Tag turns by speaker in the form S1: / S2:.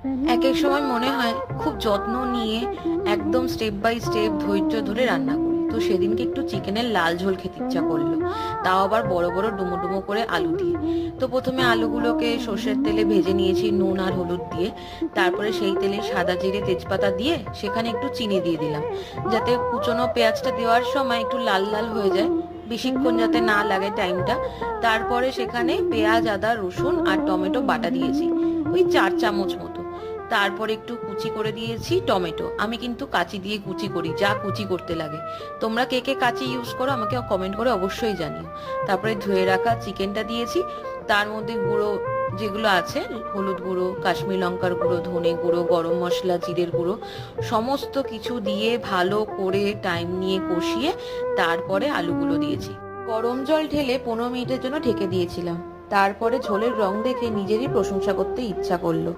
S1: এক এক সময় মনে হয় খুব যত্ন নিয়ে একদম স্টেপ বাই স্টেপ ধৈর্য ধরে রান্না করি। তো সেদিনকে একটু চিকেনের লাল ঝোল খেতে ইচ্ছা করলো, তাও আবার বড় বড় ডুমো ডুমো করে আলু দিয়ে। তো প্রথমে আলুগুলোকে সর্ষের তেলে ভেজে নিয়েছি নুন আর হলুদ দিয়ে। তারপরে সেই তেলে সাদা জিরে তেজপাতা দিয়ে সেখানে একটু চিনি দিয়ে দিলাম, যাতে কুচনো পেঁয়াজটা দেওয়ার সময় একটু লাল লাল হয়ে যায়, বেশিক্ষণ যাতে না লাগে টাইমটা। তারপরে সেখানে পেঁয়াজ আদা রসুন আর টমেটো বাটা দিয়েছি, ওই 4 চামচ মতো। তারপর একটু কুচি করে দিয়েছি টমেটো, আমি কিন্তু কাঁচি দিয়ে কুচি করি, যা কুচি করতে লাগে। তোমরা কে কে কাঁচি ইউজ করো আমাকে কমেন্ট করে অবশ্যই জানিও। তারপরে ধুয়ে রাখা চিকেনটা দিয়েছি, তার মধ্যে গুঁড়ো যেগুলো আছে, হলুদ গুঁড়ো, কাশ্মীর লঙ্কার গুঁড়ো, ধনে গুঁড়ো, গরম মশলা, জিরের গুঁড়ো, সমস্ত কিছু দিয়ে ভালো করে টাইম নিয়ে কষিয়ে তারপরে আলুগুলো দিয়েছি। গরম জল ঢেলে 15 মিনিটের জন্য ঢেকে দিয়েছিলাম। তারপরে ঝোলের রং দেখে নিজেরই প্রশংসা করতে ইচ্ছা করলো।